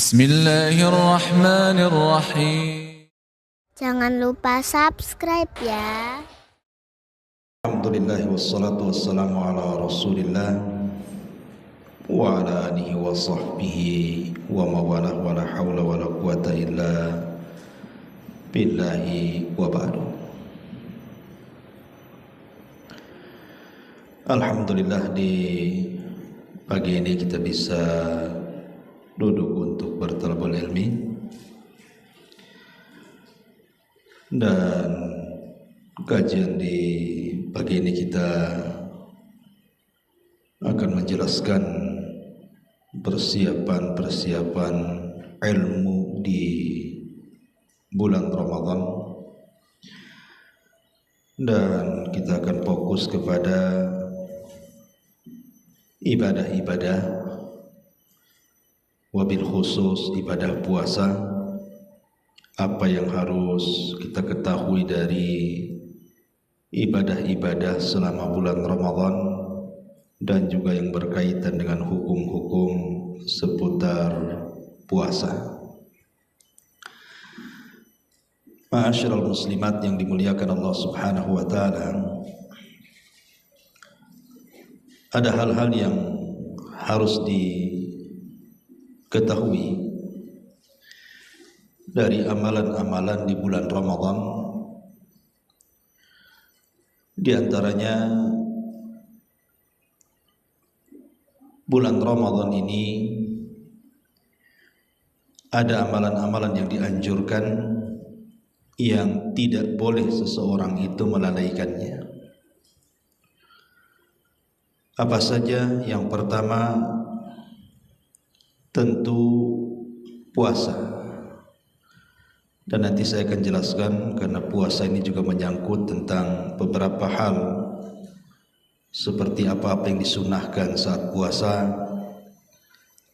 Bismillahirrahmanirrahim. Jangan lupa subscribe ya. Alhamdulillah wassalatu wassalamu ala rasulillah wa ala alihi wa sahbihi wa mawalah wa la hawla wa la quwata illa billahi wa ba'du. Alhamdulillah, di pagi ini kita bisa duduk untuk bertalabul ilmi, dan kajian di pagi ini kita akan menjelaskan persiapan ilmu di bulan Ramadan, dan kita akan fokus kepada ibadah-ibadah, wabil khusus ibadah puasa. Apa yang harus kita ketahui dari ibadah-ibadah selama bulan Ramadan, dan juga yang berkaitan dengan hukum-hukum seputar puasa. Ma'asyiral muslimat yang dimuliakan Allah Subhanahu wa taala, ada hal-hal yang harus diketahui dari amalan-amalan di bulan Ramadan. Di antaranya, bulan Ramadan ini ada amalan-amalan yang dianjurkan yang tidak boleh seseorang itu melalaikannya. Apa saja? Yang pertama, tentu puasa. Dan nanti saya akan jelaskan, karena puasa ini juga menyangkut tentang beberapa hal, seperti apa-apa yang disunahkan saat puasa,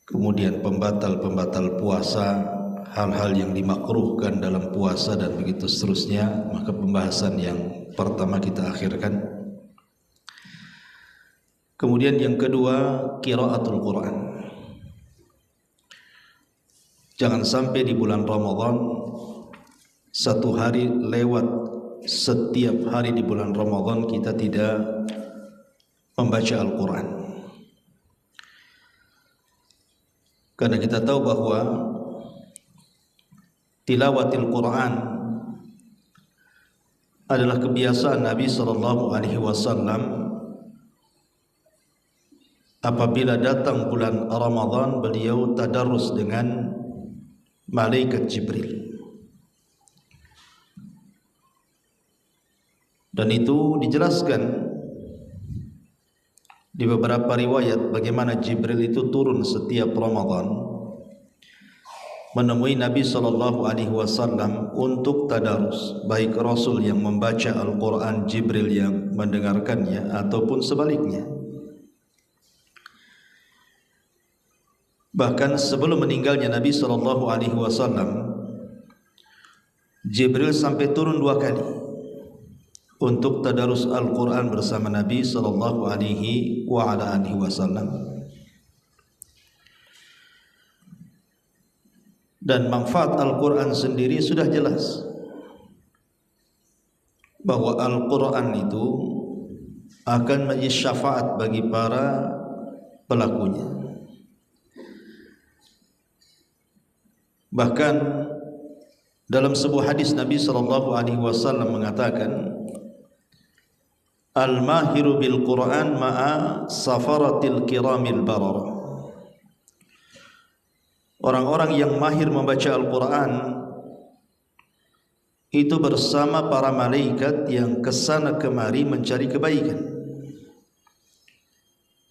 kemudian pembatal-pembatal puasa, hal-hal yang dimakruhkan dalam puasa, dan begitu seterusnya. Maka pembahasan yang pertama kita akhirkan. Kemudian yang kedua, qiraatul Quran. Jangan sampai di bulan Ramadan satu hari lewat, setiap hari di bulan Ramadan kita tidak membaca Al-Quran. Karena kita tahu bahwa tilawatil Quran adalah kebiasaan Nabi SAW. Apabila datang bulan Ramadan, beliau tadarus dengan malaikat Jibril. Dan itu dijelaskan di beberapa riwayat bagaimana Jibril itu turun setiap Ramadan menemui Nabi SAW untuk tadarus, baik Rasul yang membaca Al-Quran, Jibril yang mendengarkannya, ataupun sebaliknya. Bahkan sebelum meninggalnya Nabi SAW, Jibril sampai turun 2 kali untuk tadarus Al-Quran bersama Nabi SAW. Dan manfaat Al-Quran sendiri sudah jelas, bahwa Al-Quran itu akan menjadi syafaat bagi para pelakunya. Bahkan dalam sebuah hadis Nabi SAW mengatakan, al-mahiru bil Quran ma'a safaratil kiramil bararah. Orang-orang yang mahir membaca Al-Quran itu bersama para malaikat yang kesana kemari mencari kebaikan.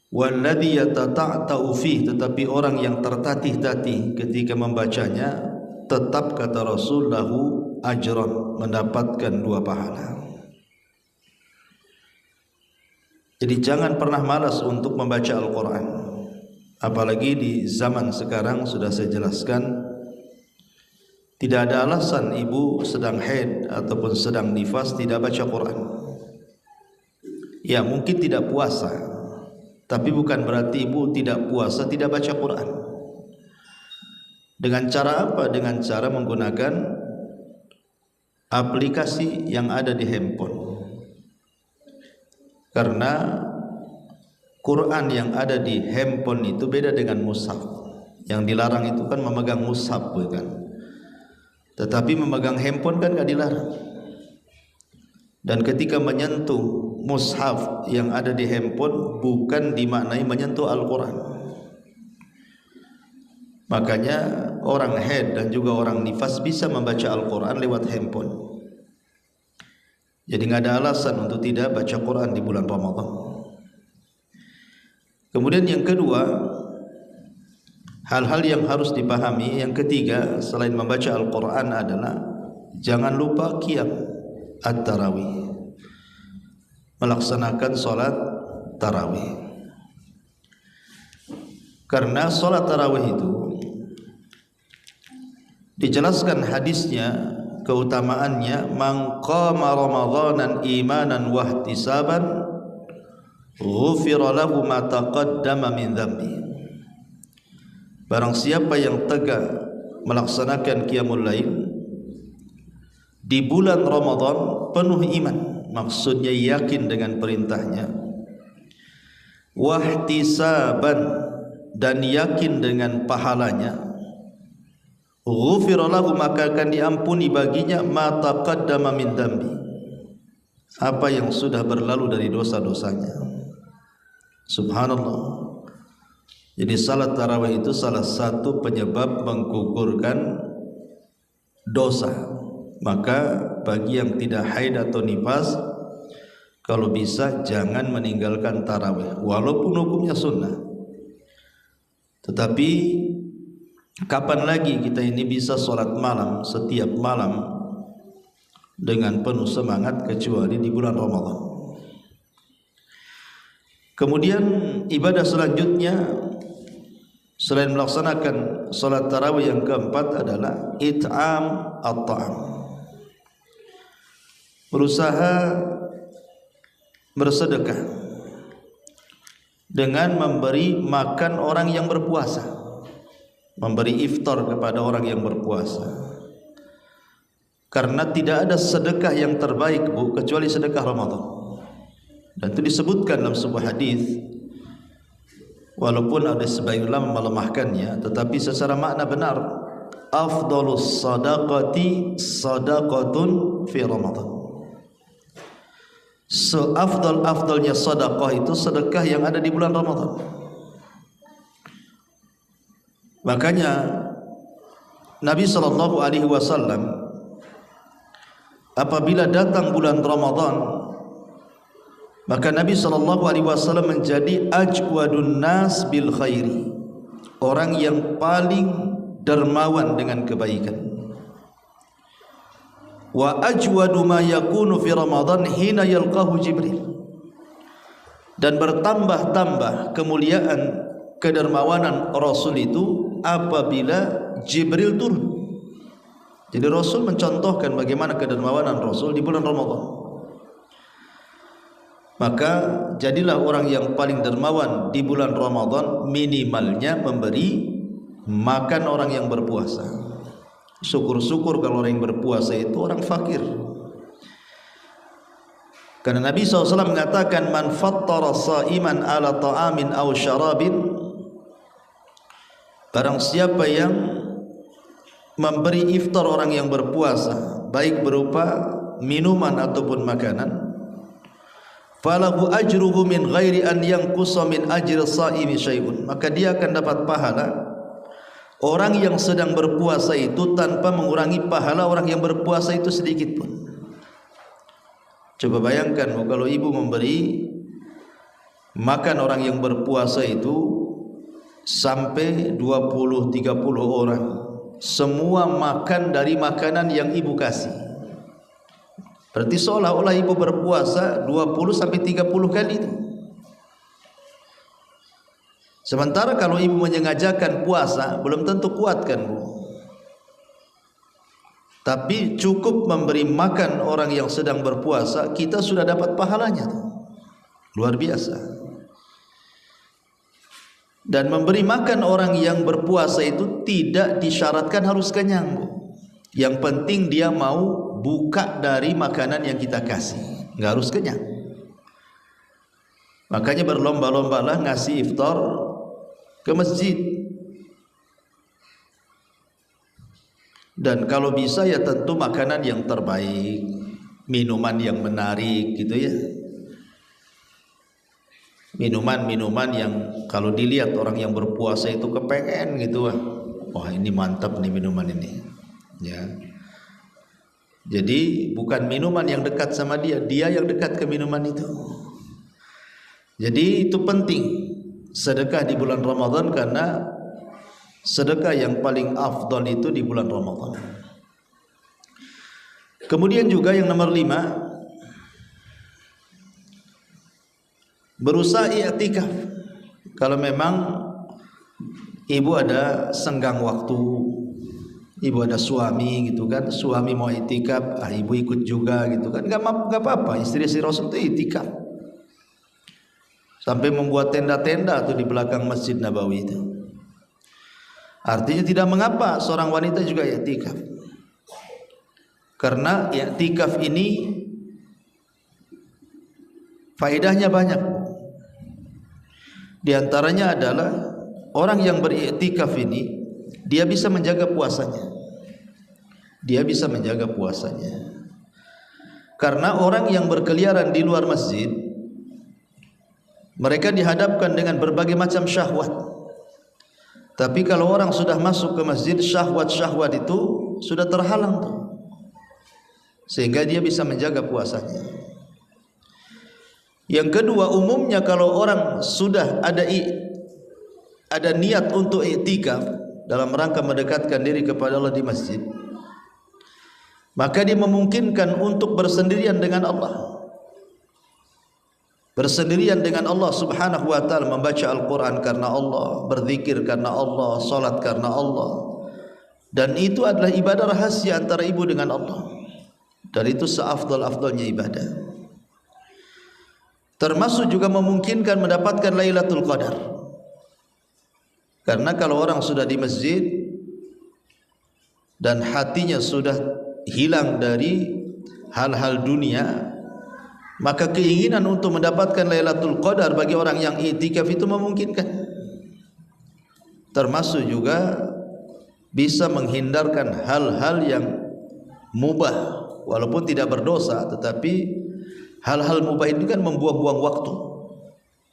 Walladhi yatata'ta'u fih, tetapi orang yang tertatih-tatih ketika membacanya, tetap, kata Rasul, lahu ajran, mendapatkan 2 pahala. Jadi jangan pernah malas untuk membaca Al-Quran. Apalagi di zaman sekarang, sudah saya jelaskan, tidak ada alasan ibu sedang haid ataupun sedang nifas tidak baca Quran. Ya, mungkin tidak puasa, Tapi bukan berarti ibu tidak puasa, tidak baca Quran. Dengan cara apa? Dengan cara menggunakan aplikasi yang ada di handphone. Karena Quran yang ada di handphone itu beda dengan mushaf. Yang dilarang itu kan memegang mushaf, bukan? Tetapi memegang handphone kan gak dilarang. Dan ketika menyentuh mushaf yang ada di handphone bukan dimaknai menyentuh Al-Quran. Makanya orang haid dan juga orang nifas bisa membaca Al-Quran lewat handphone. Jadi nggak ada alasan untuk tidak baca Quran di bulan Ramadan. Kemudian yang kedua, hal-hal yang harus dipahami. Yang ketiga, selain membaca Al-Quran adalah jangan lupa qiyam at-tarawih, melaksanakan sholat tarawih. Karena sholat tarawih itu dijelaskan hadisnya, keutamaannya, man qama ramadhanan imanan wa ihtisaban ghufira lahu ma taqaddama min dhanbi. Barang siapa yang tegak melaksanakan qiyamul lail di bulan Ramadan penuh iman, maksudnya yakin dengan perintahnya, wa ihtisaban, dan yakin dengan pahalanya, ghufira lahu, maka akan diampuni baginya ma taqaddama min dambi, apa yang sudah berlalu dari dosa-dosanya. Subhanallah. Jadi salat tarawih itu salah satu penyebab menggugurkan dosa. Maka bagi yang tidak haid atau nifas, kalau bisa jangan meninggalkan tarawih walaupun hukumnya sunnah. Tetapi kapan lagi kita ini bisa sholat malam setiap malam dengan penuh semangat kecuali di bulan Ramadan. Kemudian ibadah selanjutnya selain melaksanakan sholat tarawih yang keempat adalah it'am at-ta'am, berusaha bersedekah dengan memberi makan orang yang berpuasa, memberi iftar kepada orang yang berpuasa. Karena tidak ada sedekah yang terbaik, Bu, kecuali sedekah Ramadan. Dan itu disebutkan dalam sebuah hadis, walaupun ada sebagian ulama melemahkannya, tetapi secara makna benar, afdalus sadaqati sadaqatun fi Ramadan. Seafdal-afdalnya sedekah itu sedekah yang ada di bulan Ramadan. Makanya Nabi SAW apabila datang bulan Ramadan, maka Nabi SAW menjadi ajwadun nas bil khairi, orang yang paling dermawan dengan kebaikan. Wa ajwadu ma yakunu fi Ramadan hina yalqahu Jibril, dan bertambah-tambah kemuliaan kedermawanan Rasul itu apabila Jibril turun. Jadi Rasul mencontohkan bagaimana kedermawanan Rasul di bulan Ramadan. Maka jadilah orang yang paling dermawan di bulan Ramadan, minimalnya memberi makan orang yang berpuasa. Syukur-syukur kalau orang yang berpuasa itu orang fakir. Karena Nabi SAW mengatakan, man fattara sa'iman ala ta'amin aw syarabin, barang siapa yang memberi iftar orang yang berpuasa, baik berupa minuman ataupun makanan, falahu ajruhu min ghairi an yanqusa min ajri sa'imi syai'un, maka dia akan dapat pahala orang yang sedang berpuasa itu tanpa mengurangi pahala orang yang berpuasa itu sedikit pun. Coba bayangkan kalau ibu memberi makan orang yang berpuasa itu sampai 20-30 orang, semua makan dari makanan yang ibu kasih. Berarti seolah-olah ibu berpuasa 20-30 kali itu. Sementara kalau ibu menyengajakan puasa belum tentu kuat kan, Bu. Tapi cukup memberi makan orang yang sedang berpuasa, kita sudah dapat pahalanya tuh. Luar biasa. Dan memberi makan orang yang berpuasa itu tidak disyaratkan harus kenyang, Bu. Yang penting dia mau buka dari makanan yang kita kasih, nggak harus kenyang. Makanya berlomba-lombalah ngasih iftar ke masjid. Dan kalau bisa ya tentu makanan yang terbaik, minuman yang menarik gitu ya. Minuman-minuman yang kalau dilihat orang yang berpuasa itu kepengen gitu, wah ini mantap nih minuman ini ya. Jadi bukan minuman yang dekat sama dia, dia yang dekat ke minuman itu. Jadi itu penting sedekah di bulan Ramadan, karena sedekah yang paling afdal itu di bulan Ramadan. Kemudian juga yang nomor 5, berusaha i'tikaf. Kalau memang ibu ada senggang waktu, ibu ada suami gitu kan, suami mau i'tikaf, ibu ikut juga gitu kan, nggak apa-apa. Istri Rasul itu i'tikaf sampai membuat tenda-tenda tuh di belakang Masjid Nabawi itu. Artinya tidak mengapa seorang wanita juga i'tikaf, karena i'tikaf ini faedahnya banyak. Di antaranya adalah orang yang beriktikaf ini dia bisa menjaga puasanya. Dia bisa menjaga puasanya. Karena orang yang berkeliaran di luar masjid, mereka dihadapkan dengan berbagai macam syahwat. Tapi kalau orang sudah masuk ke masjid, syahwat-syahwat itu sudah terhalang tuh. Sehingga dia bisa menjaga puasanya. Yang kedua, umumnya kalau orang sudah ada niat untuk i'tikaf dalam rangka mendekatkan diri kepada Allah di masjid, maka dia memungkinkan untuk bersendirian dengan Allah. Bersendirian dengan Allah Subhanahu wa taala, membaca Al-Qur'an karena Allah, berzikir karena Allah, salat karena Allah. Dan itu adalah ibadah rahasia antara ibu dengan Allah. Dan itu seafdal-afdalnya ibadah. Termasuk juga memungkinkan mendapatkan Lailatul Qadar. Karena kalau orang sudah di masjid dan hatinya sudah hilang dari hal-hal dunia, maka keinginan untuk mendapatkan Lailatul Qadar bagi orang yang i'tikaf itu memungkinkan. Termasuk juga bisa menghindarkan hal-hal yang mubah, walaupun tidak berdosa, tetapi hal-hal mubah itu kan membuang-buang waktu.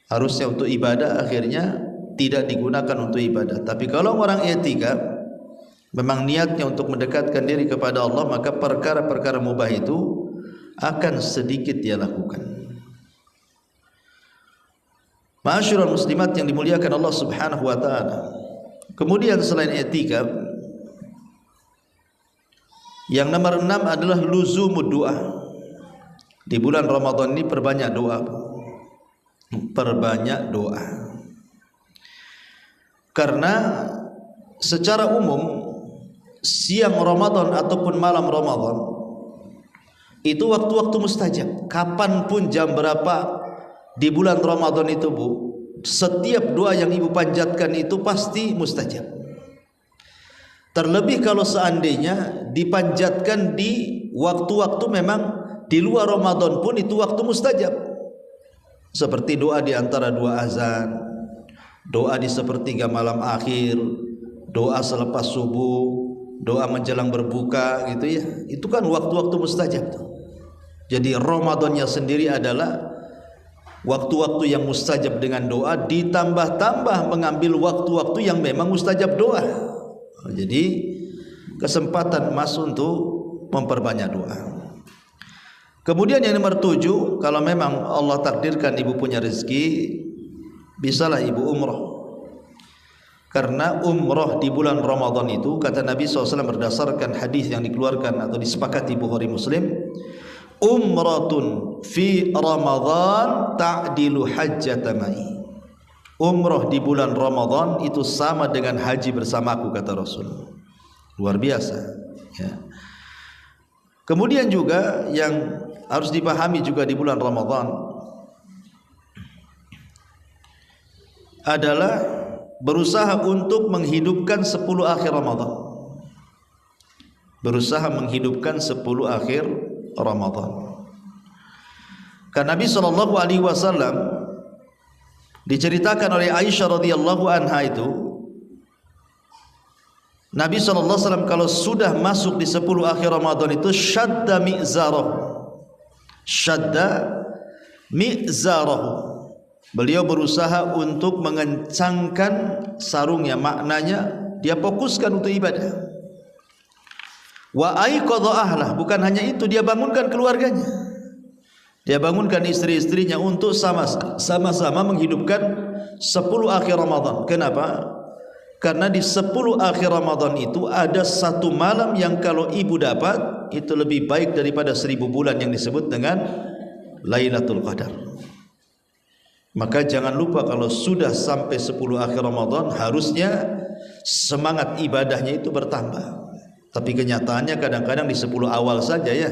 Harusnya untuk ibadah, akhirnya tidak digunakan untuk ibadah. Tapi kalau orang i'tikaf memang niatnya untuk mendekatkan diri kepada Allah, maka perkara-perkara mubah itu akan sedikit dia lakukan. Ma'asyiral muslimat yang dimuliakan Allah Subhanahu wa taala. Kemudian selain i'tikaf, yang nomor 6 adalah luzumud doa. Di bulan Ramadan ini perbanyak doa. Perbanyak doa. Karena secara umum siang Ramadan ataupun malam Ramadan itu waktu-waktu mustajab. Kapanpun jam berapa di bulan Ramadan itu, Bu, setiap doa yang ibu panjatkan itu pasti mustajab. Terlebih kalau seandainya dipanjatkan di waktu-waktu memang di luar Ramadan pun itu waktu mustajab. Seperti doa di antara dua azan, doa di sepertiga malam akhir, doa selepas subuh, doa menjelang berbuka gitu ya. Itu kan waktu-waktu mustajab tuh. Jadi Ramadannya sendiri adalah waktu-waktu yang mustajab dengan doa, ditambah-tambah mengambil waktu-waktu yang memang mustajab doa. Jadi kesempatan emas untuk memperbanyak doa. Kemudian yang nomor 7, kalau memang Allah takdirkan ibu punya rezeki, bisalah ibu umrah. Karena umrah di bulan Ramadan itu, kata Nabi SAW berdasarkan hadis yang dikeluarkan atau disepakati Bukhari Muslim, umratun fi Ramadan ta'dilu hajjata ma'i. Umrah di bulan Ramadan itu sama dengan haji bersamaku, kata Rasul. Luar biasa ya. Kemudian juga yang harus dipahami juga di bulan Ramadan adalah berusaha untuk menghidupkan 10 akhir Ramadan. Berusaha menghidupkan 10 akhir Ramadan. Karena Nabi SAW diceritakan oleh Aisyah radhiyallahu anha itu, Nabi SAW kalau sudah masuk di 10 akhir Ramadan itu syadda mi'zarahu. Beliau berusaha untuk mengencangkan sarungnya, maknanya dia fokuskan untuk ibadah. Wa aiqadha ahlah, bukan hanya itu, dia bangunkan keluarganya. Dia bangunkan istri-istrinya untuk sama-sama menghidupkan 10 akhir Ramadan. Kenapa? Karena di 10 akhir Ramadan itu ada satu malam yang kalau ibu dapat itu lebih baik daripada 1000 bulan yang disebut dengan Lailatul Qadar. Maka jangan lupa kalau sudah sampai 10 akhir Ramadan harusnya semangat ibadahnya itu bertambah. Tapi kenyataannya kadang-kadang di 10 awal saja ya.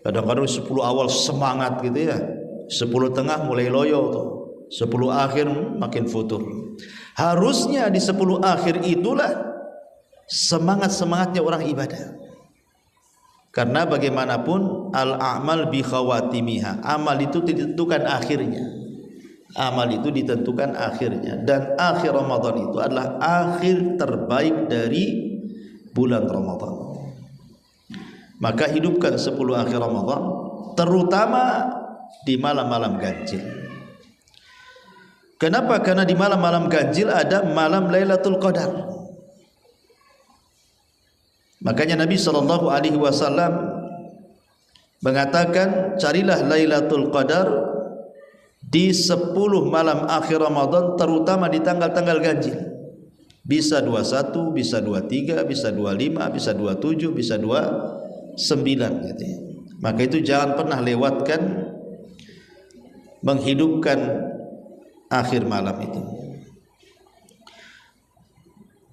Kadang-kadang 10 awal semangat gitu ya, 10 tengah mulai loyo tuh, 10 akhir makin futur. Harusnya di 10 akhir itulah semangat-semangatnya orang ibadah. Karena bagaimanapun al-a'mal bi khawatimiha, amal itu ditentukan akhirnya. Amal itu ditentukan akhirnya, dan akhir Ramadan itu adalah akhir terbaik dari bulan Ramadan. Maka hidupkan 10 akhir Ramadan, terutama di malam-malam ganjil. Kenapa? Karena di malam-malam ganjil ada malam Lailatul Qadar. Makanya Nabi SAW mengatakan, carilah Lailatul Qadar di 10 malam akhir Ramadan, terutama di tanggal-tanggal ganjil. Bisa 21, bisa 23, bisa 25, bisa 27, bisa 29 gitu ya. Maka itu jangan pernah lewatkan menghidupkan akhir malam itu.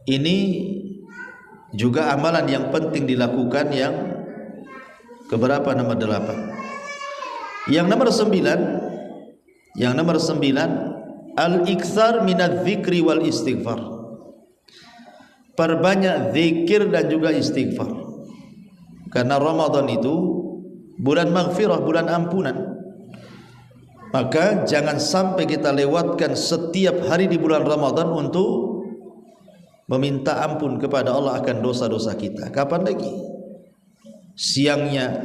Ini juga amalan yang penting dilakukan, yang keberapa? Nomor 8. Yang nomor 9, al-iktsar minadz dzikri wal istighfar. Perbanyak zikir dan juga istighfar. Karena Ramadan itu bulan maghfirah, bulan ampunan. Maka jangan sampai kita lewatkan setiap hari di bulan Ramadan untuk meminta ampun kepada Allah akan dosa-dosa kita. Kapan lagi? Siangnya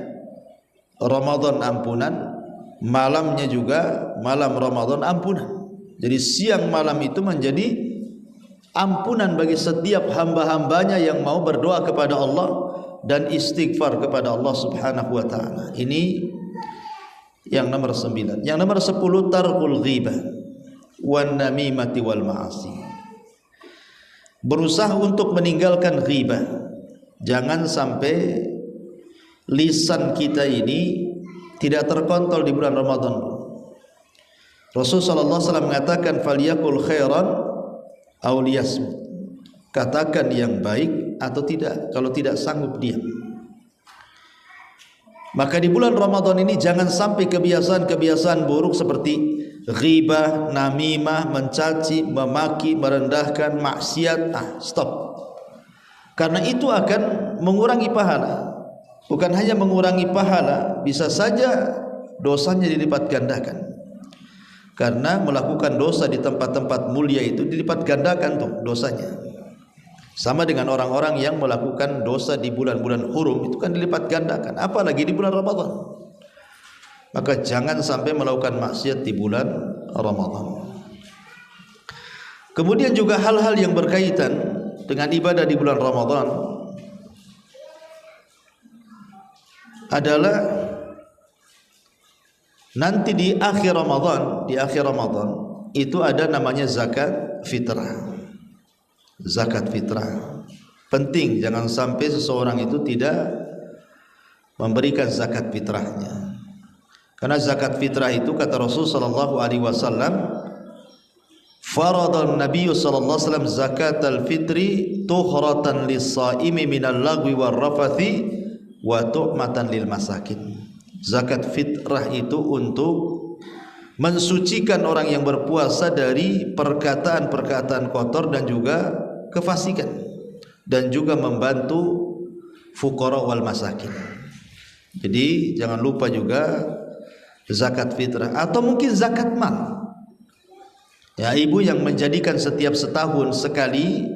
Ramadan ampunan, malamnya juga malam Ramadan ampunan. Jadi siang malam itu menjadi ampunan bagi setiap hamba-hambanya yang mau berdoa kepada Allah dan istighfar kepada Allah Subhanahu wa taala. Ini yang nomor 9. Yang nomor 10, tarkul ghibah wan namimati wal ma'asi. Berusaha untuk meninggalkan ghibah. Jangan sampai lisan kita ini tidak terkontrol di bulan Ramadan. Rasulullah SAW mengatakan, falyakul khairan aw liyasmut. Katakan yang baik atau tidak, kalau tidak sanggup diam. Maka di bulan Ramadan ini jangan sampai kebiasaan-kebiasaan buruk seperti ghibah, namimah, mencaci, memaki, merendahkan, maksiat. Stop. Karena itu akan mengurangi pahala. Bukan hanya mengurangi pahala, bisa saja dosanya dilipat gandakan. Karena melakukan dosa di tempat-tempat mulia itu dilipat gandakan tuh dosanya. Sama dengan orang-orang yang melakukan dosa di bulan-bulan hurum, itu kan dilipat gandakan, apalagi di bulan Ramadan. Maka jangan sampai melakukan maksiat di bulan Ramadan. Kemudian juga hal-hal yang berkaitan dengan ibadah di bulan Ramadan adalah nanti di akhir Ramadan itu ada namanya zakat fitrah. Zakat fitrah penting, jangan sampai seseorang itu tidak memberikan zakat fitrahnya. Karena zakat fitrah itu kata Rasul sallallahu alaihi wasallam, faradhan Nabi sallallahu alaihi wasallam zakatal fitri tuhratan lis-shaimi minal lagwi war rafathi wa tu'matan lil masakin. Zakat fitrah itu untuk mensucikan orang yang berpuasa dari perkataan-perkataan kotor dan juga kefasikan, dan juga membantu fuqara wal masakin. Jadi jangan lupa juga zakat fitrah atau mungkin zakat mal. Ya, ibu yang menjadikan setiap setahun sekali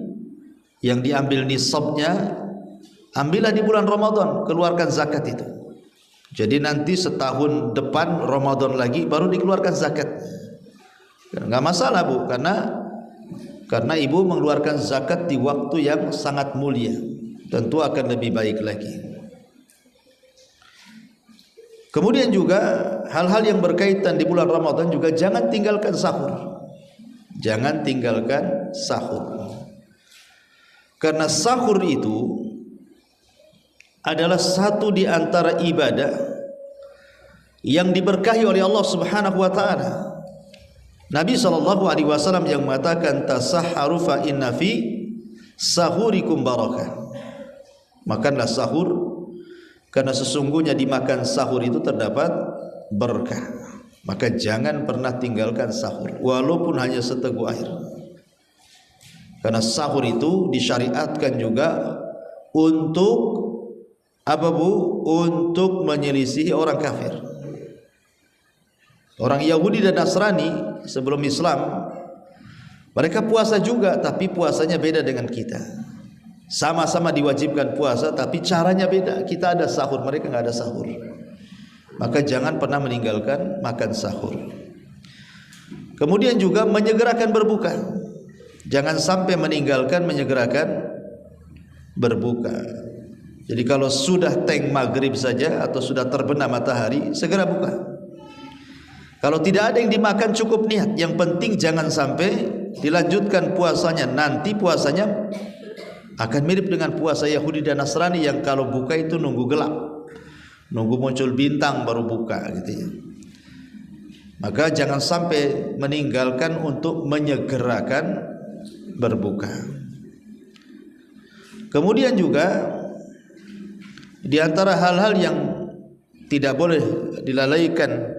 yang diambil nisabnya, ambillah di bulan Ramadan, keluarkan zakat itu. Jadi nanti setahun depan Ramadan lagi baru dikeluarkan zakat. Enggak masalah Bu, karena ibu mengeluarkan zakat di waktu yang sangat mulia, tentu akan lebih baik lagi. Kemudian juga hal-hal yang berkaitan di bulan Ramadan juga jangan tinggalkan sahur. Jangan tinggalkan sahur. Karena sahur itu adalah satu di antara ibadah yang diberkahi oleh Allah Subhanahu wa taala. Nabi SAW yang mengatakan tasahharu fa inna fi sahurikum barakah. Makanlah sahur karena sesungguhnya di makan sahur itu terdapat berkah. Maka jangan pernah tinggalkan sahur walaupun hanya seteguk air. Karena sahur itu disyariatkan juga untuk apa Bu? Untuk menyelisihi orang kafir. Orang Yahudi dan Nasrani sebelum Islam, mereka puasa juga, tapi puasanya beda dengan kita. Sama-sama diwajibkan puasa, tapi caranya beda. Kita ada sahur, mereka nggak ada sahur. Maka jangan pernah meninggalkan makan sahur. Kemudian juga menyegerakan berbuka. Jangan sampai meninggalkan menyegerakan berbuka. Jadi kalau sudah teng maghrib saja atau sudah terbenam matahari, segera buka. Kalau tidak ada yang dimakan cukup niat. Yang penting jangan sampai dilanjutkan puasanya. Nanti puasanya akan mirip dengan puasa Yahudi dan Nasrani yang kalau buka itu nunggu gelap, nunggu muncul bintang baru buka gitu ya. Maka jangan sampai meninggalkan untuk menyegerakan berbuka. Kemudian juga di antara hal-hal yang tidak boleh dilalaikan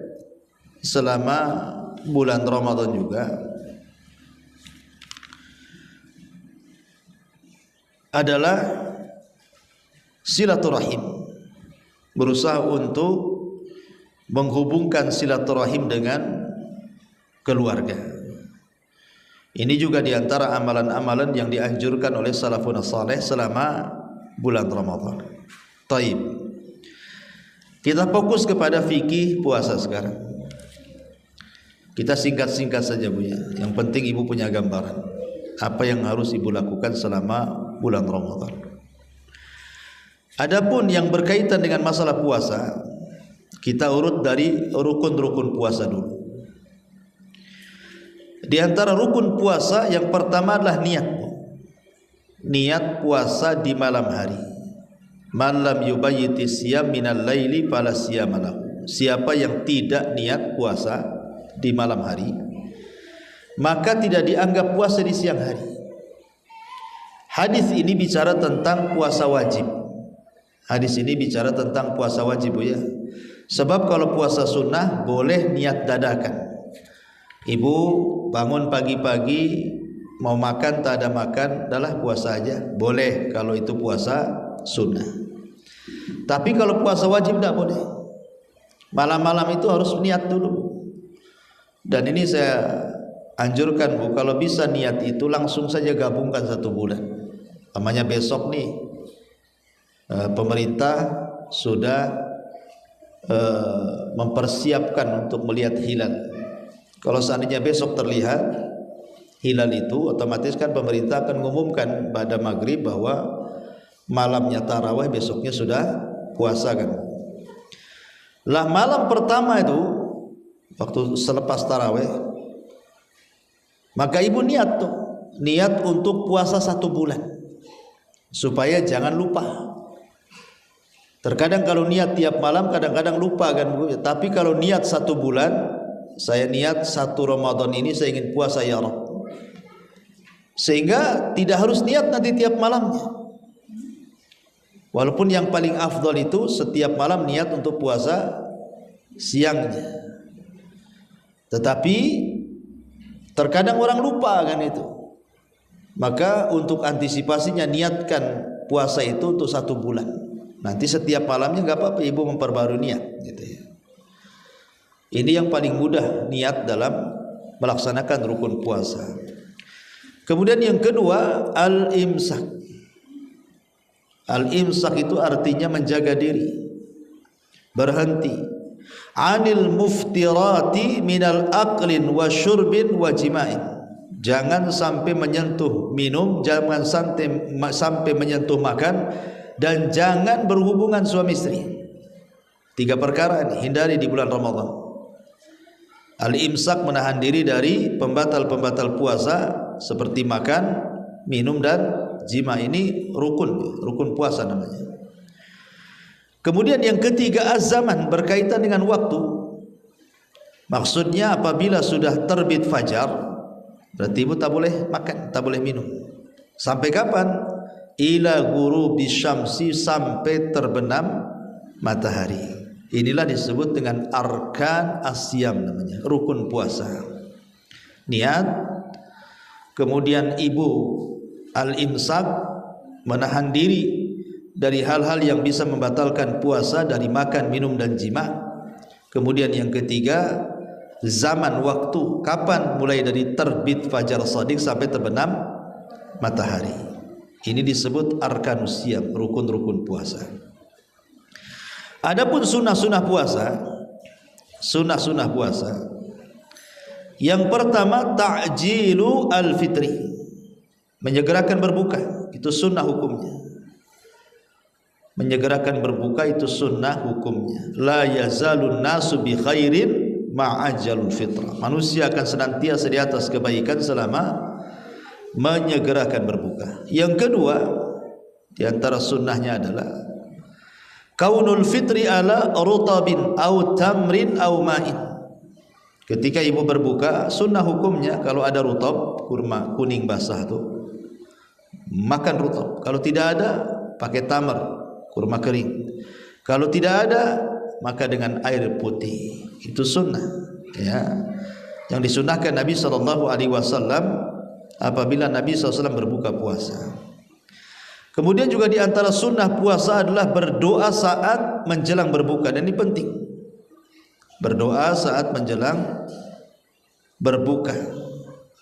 selama bulan Ramadan juga adalah silaturahim. Berusaha untuk menghubungkan silaturahim dengan keluarga. Ini juga di antara amalan-amalan yang dianjurkan oleh salafun saleh selama bulan Ramadan. Taib. Kita fokus kepada fikih puasa sekarang. Kita singkat-singkat saja Bu ya. Yang penting ibu punya gambaran apa yang harus ibu lakukan selama bulan Ramadan. Adapun yang berkaitan dengan masalah puasa, kita urut dari rukun-rukun puasa dulu. Di antara rukun puasa yang pertama adalah niat. Niat puasa di malam hari. Man lam yubayyiti siyam minal laili fala siyama lahu. Siapa yang tidak niat puasa di malam hari, maka tidak dianggap puasa di siang hari. Hadis ini bicara tentang puasa wajib. Hadis ini bicara tentang puasa wajib ya. Sebab kalau puasa sunnah boleh niat dadakan. Ibu bangun pagi-pagi mau makan tak ada makan, adalah puasa aja. Boleh kalau itu puasa sunnah. Tapi kalau puasa wajib tidak boleh. Malam-malam itu harus niat dulu. Dan ini saya anjurkan Bu, kalau bisa niat itu langsung saja gabungkan 1 bulan. Namanya besok nih pemerintah sudah mempersiapkan untuk melihat hilal. Kalau seandainya besok terlihat hilal itu, otomatis kan pemerintah akan mengumumkan pada maghrib bahwa malamnya tarawih, besoknya sudah puasa kan. Lah malam pertama itu waktu selepas tarawih, maka ibu niat tuh, niat untuk puasa 1 bulan supaya jangan lupa. Terkadang kalau niat tiap malam kadang-kadang lupa kan Bu. Tapi kalau niat 1 bulan, saya niat 1 Ramadan ini saya ingin puasa ya Rabb, sehingga tidak harus niat nanti tiap malamnya. Walaupun yang paling afdal itu setiap malam niat untuk puasa siangnya. Tetapi terkadang orang lupa kan itu. Maka untuk antisipasinya niatkan puasa itu untuk 1 bulan. Nanti setiap malamnya nggak apa-apa ibu memperbarui niat gitu ya. Ini yang paling mudah niat dalam melaksanakan rukun puasa. Kemudian yang kedua, al-imsak. Al-imsak itu artinya menjaga diri, berhenti anil muftirati minal aqlin wa syurbin wa jima'in. Jangan sampai menyentuh minum, jangan sampai menyentuh makan, dan jangan berhubungan suami istri. 3 perkara ini hindari di bulan Ramadan. Al-imsak menahan diri dari pembatal-pembatal puasa seperti makan, minum, dan jima. Ini rukun puasa namanya. Kemudian yang ketiga, az-zaman, berkaitan dengan waktu. Maksudnya apabila sudah terbit fajar, berarti ibu tak boleh makan, tak boleh minum. Sampai kapan? Ila ghurubi syamsi, sampai terbenam matahari. Inilah disebut dengan arkan asyam namanya, rukun puasa. Niat, kemudian ibu al-imsak, menahan diri dari hal-hal yang bisa membatalkan puasa dari makan, minum, dan jima. Kemudian yang ketiga, zaman, waktu, kapan, mulai dari terbit fajar shadiq sampai terbenam matahari. Ini disebut arkanus siyam, rukun-rukun puasa. Adapun sunnah-sunnah puasa, yang pertama ta'jilu al-fitri, menyegerakan berbuka, itu sunnah hukumnya. Menyegerakan berbuka itu sunnah hukumnya. La yazalun nasu bi khairin ma'ajalul fitrah. Manusia akan senantiasa di atas kebaikan selama menyegerakan berbuka. Yang kedua, di antara sunnahnya adalah kaunul fitri ala rutabin au tamrin au ma'in. Ketika ibu berbuka, sunnah hukumnya kalau ada rutab, kurma kuning basah tuh, makan rutab. Kalau tidak ada, pakai tamar, kurma kering. Kalau tidak ada, maka dengan air putih. Itu sunnah ya, yang disunnahkan Nabi SAW apabila Nabi SAW berbuka puasa. Kemudian juga di antara sunnah puasa adalah berdoa saat menjelang berbuka, dan ini penting. Berdoa saat menjelang berbuka,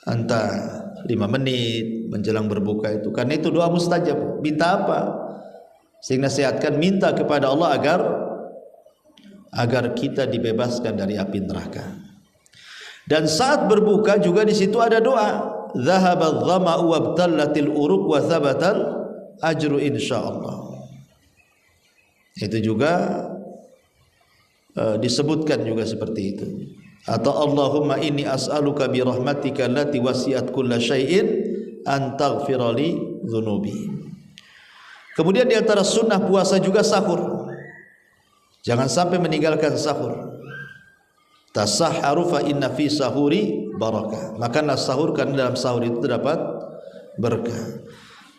antara 5 menit menjelang berbuka itu, karena itu doa mustajab. Minta apa? Sehingga nasihatkan, minta kepada Allah agar kita dibebaskan dari api neraka. Dan saat berbuka juga di situ ada doa, zahabadh dhama'u wabtallatil uruq wa thabatal ajru insyaallah. Itu juga disebutkan juga seperti itu. Atau Allahumma inni as'aluka bi rahmatika allati wasi'at kulla syai'in an taghfira li dzunubi. Kemudian di antara sunnah puasa juga sahur. Jangan sampai meninggalkan sahur. Tasahharu fa inna fi sahuri barakah. Makanlah sahur karena dalam sahur itu terdapat berkah.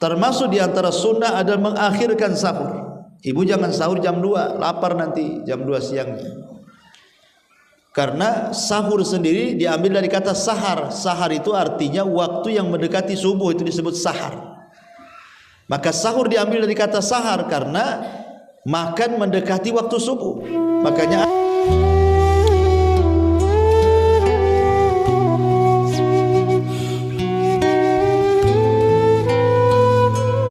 Termasuk di antara sunnah adalah mengakhirkan sahur. Ibu jangan sahur jam 2, lapar nanti jam 2 siangnya. Karena sahur sendiri diambil dari kata sahar. Sahar itu artinya waktu yang mendekati subuh, itu disebut sahar. Maka sahur diambil dari kata sahar karena makan mendekati waktu subuh. Makanya